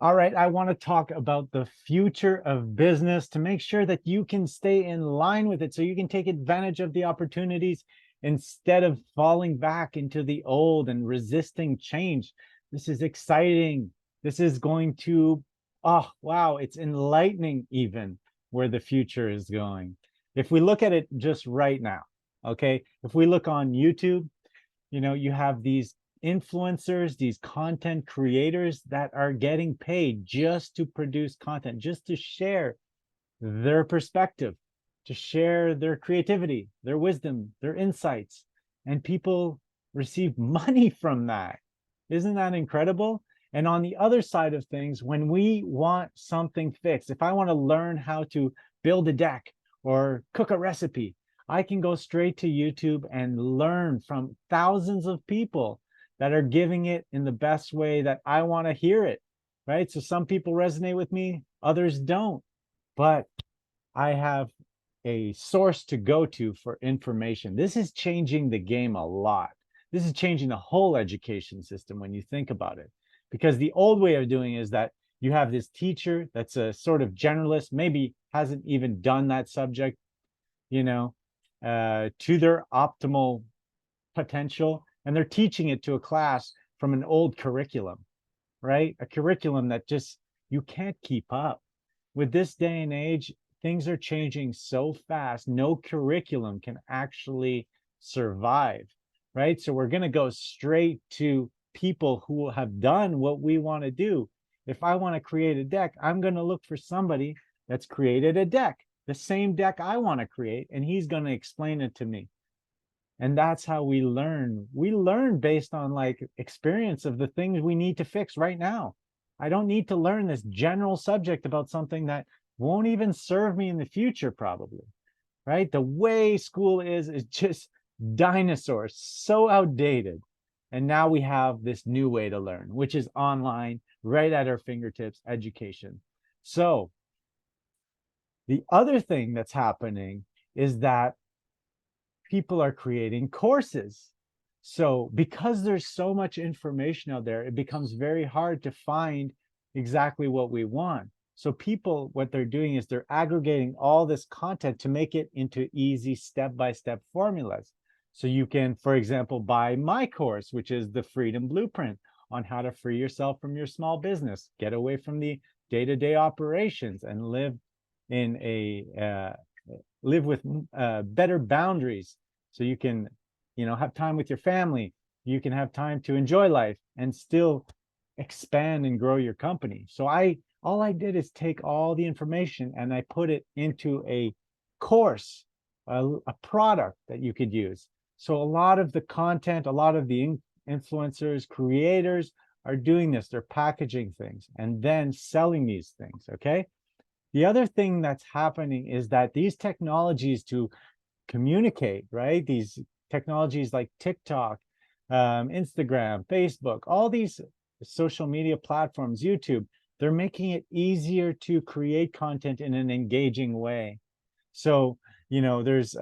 All right, I want to talk about the future of business to make sure that you can stay in line with it so you can take advantage of the opportunities instead of falling back into the old and resisting change. This is exciting. This is going to, oh, wow, it's enlightening even where the future is going. If we look at it just right now, okay, if we look on YouTube, you have these influencers, these content creators that are getting paid just to produce content, just to share their perspective, to share their creativity, their wisdom, their insights. And people receive money from that. Isn't that incredible? And on the other side of things, when we want something fixed, if I want to learn how to build a deck or cook a recipe, I can go straight to YouTube and learn from thousands of people that are giving it in the best way that I want to hear it, right? So some people resonate with me, others don't. But I have a source to go to for information. This is changing the game a lot. This is changing the whole education system when you think about it. Because the old way of doing is that you have this teacher that's a sort of generalist, maybe hasn't even done that subject, you know, to their optimal potential, and they're teaching it to a class from an old curriculum, right? A curriculum that just you can't keep up. With this day and age, things are changing so fast, no curriculum can actually survive, right? So we're going to go straight to people who have done what we want to do. If I want to create a deck, I'm going to look for somebody that's created a deck, the same deck I want to create, and he's going to explain it to me. And that's how we learn. We learn based on like experience of the things we need to fix right now. I don't need to learn this general subject about something that won't even serve me in the future, probably, right? The way school is just dinosaurs, so outdated. And now we have this new way to learn, which is online, right at our fingertips, education. So the other thing that's happening is that people are creating courses. So because there's so much information out there, it becomes very hard to find exactly what we want. So people, what they're doing is they're aggregating all this content to make it into easy step-by-step formulas. So you can, for example, buy my course, which is the Freedom Blueprint on how to free yourself from your small business, get away from the day-to-day operations and in a live with better boundaries so you can have time with your family, you can have time to enjoy life and still expand and grow your company. So all I did is take all the information and I put it into a course, a product that you could use. So a lot of the content, a lot of the influencers, creators are doing this. They're packaging things and then selling these things. Okay. The other thing that's happening is that these technologies to communicate, right? These technologies like TikTok, Instagram, Facebook, all these social media platforms, YouTube, they're making it easier to create content in an engaging way. So, there's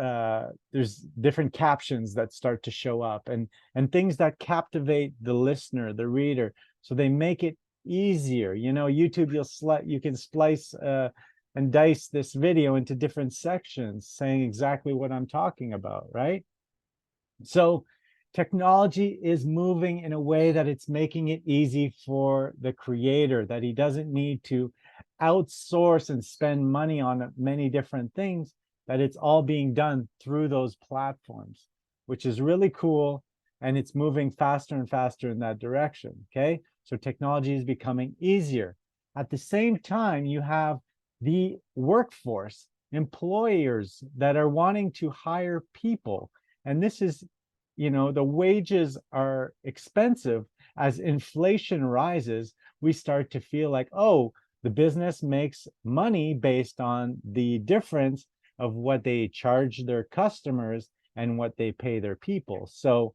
different captions that start to show up and things that captivate the listener, the reader. So they make it easier. YouTube, you can splice and dice this video into different sections saying exactly what I'm talking about, right? So technology is moving in a way that it's making it easy for the creator, that he doesn't need to outsource and spend money on many different things, that it's all being done through those platforms, which is really cool. And it's moving faster and faster in that direction. Okay. So technology is becoming easier. At the same time, you have the workforce, employers that are wanting to hire people. And this is, the wages are expensive. As inflation rises, we start to feel like, oh, the business makes money based on the difference of what they charge their customers and what they pay their people. So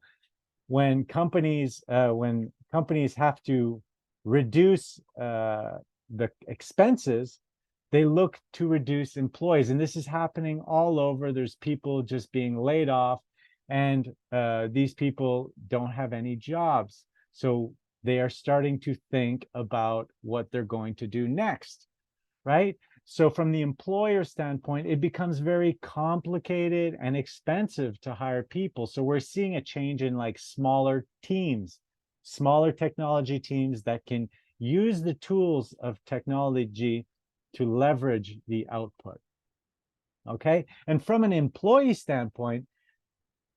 when companies have to reduce the expenses, they look to reduce employees, and this is happening all over. There's people just being laid off, and these people don't have any jobs. So they are starting to think about what they're going to do next, right? So from the employer standpoint, it becomes very complicated and expensive to hire people. So we're seeing a change in like smaller teams, smaller technology teams that can use the tools of technology to leverage the output. Okay. And from an employee standpoint,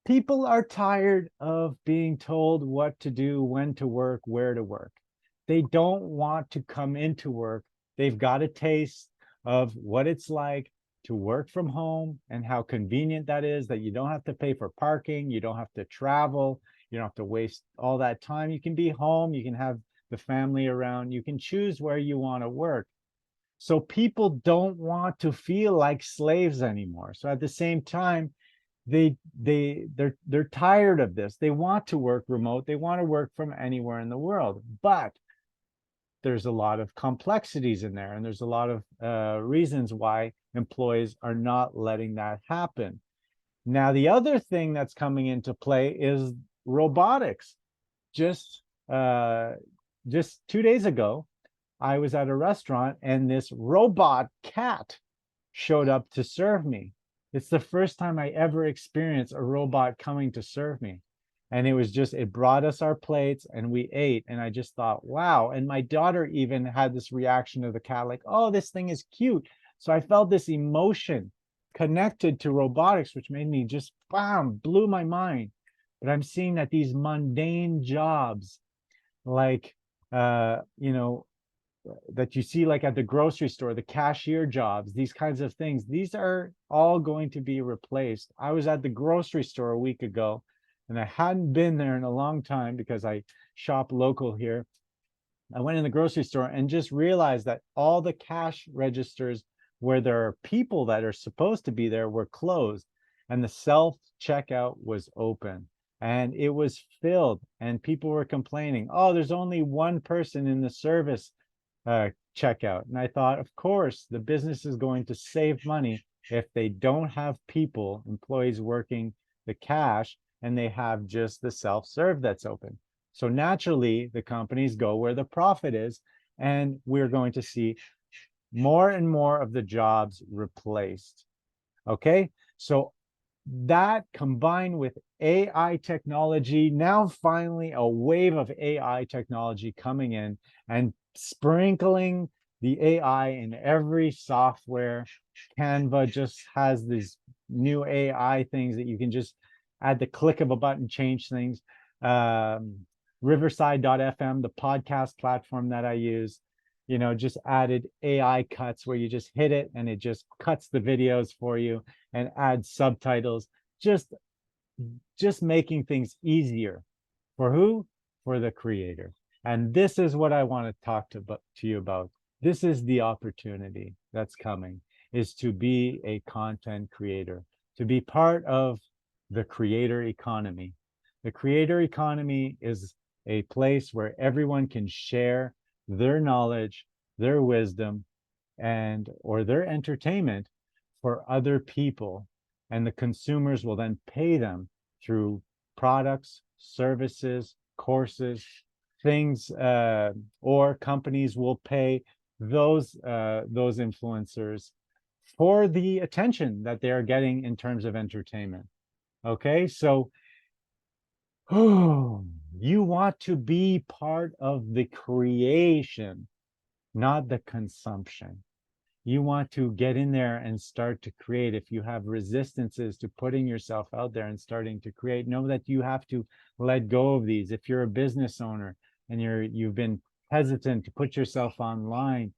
people are tired of being told what to do, when to work, where to work. They don't want to come into work. They've got a taste of what it's like to work from home and how convenient that is, that you don't have to pay for parking, you don't have to travel, you don't have to waste all that time. You can be home, you can have the family around, you can choose where you want to work. So people don't want to feel like slaves anymore. So at the same time, they're tired of this. They want to work remote. They want to work from anywhere in the world, but there's a lot of complexities in there, and there's a lot of reasons why employees are not letting that happen. Now, the other thing that's coming into play is robotics. Just uh, just 2 days ago, I was at a restaurant and this robot cat showed up to serve me. It's the first time I ever experienced a robot coming to serve me. And it brought us our plates and we ate. And I just thought, wow. And my daughter even had this reaction to the cat, like, oh, this thing is cute. So I felt this emotion connected to robotics, which made me just, bam, blew my mind. But I'm seeing that these mundane jobs, like, you know, that you see like at the grocery store, the cashier jobs, these kinds of things, these are all going to be replaced. I was at the grocery store a week ago and I hadn't been there in a long time because I shop local here. I went in the grocery store and just realized that all the cash registers where there are people that are supposed to be there were closed and the self checkout was open and it was filled and people were complaining, oh, there's only one person in the service checkout. And I thought, of course, the business is going to save money if they don't have people, employees working the cash, and they have just the self-serve that's open. So naturally, the companies go where the profit is, and we're going to see more and more of the jobs replaced. Okay, so that combined with AI technology, now finally a wave of AI technology coming in and sprinkling the AI in every software. Canva just has these new AI things that you can just at the click of a button change things. Riverside.fm, the podcast platform that I use, just added AI cuts where you just hit it and it just cuts the videos for you and adds subtitles, just making things easier. For who? For the creator. And this is what I want to talk to you about. This is the opportunity that's coming, is to be a content creator, to be part of the creator economy. The creator economy is a place where everyone can share their knowledge, their wisdom, or their entertainment for other people. And the consumers will then pay them through products, services, courses, things, or companies will pay those influencers for the attention that they are getting in terms of entertainment. Okay, so you want to be part of the creation, not the consumption. You want to get in there and start to create. If you have resistances to putting yourself out there and starting to create, know that you have to let go of these. If you're a business owner and you've been hesitant to put yourself online,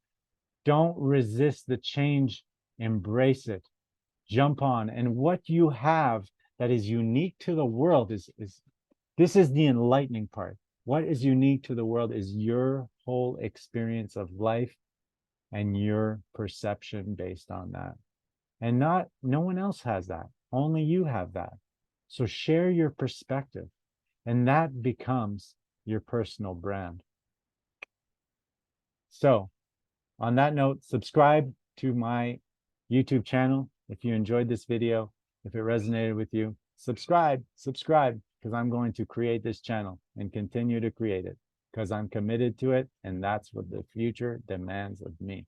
don't resist the change, embrace it, jump on. And what you have that is unique to the world is this is the enlightening part. What is unique to the world is your whole experience of life and your perception based on that. And no one else has that. Only you have that. So share your perspective, and that becomes your personal brand. So on that note, subscribe to my YouTube channel if you enjoyed this video. If it resonated with you, subscribe, because I'm going to create this channel and continue to create it. because I'm committed to it, and that's what the future demands of me.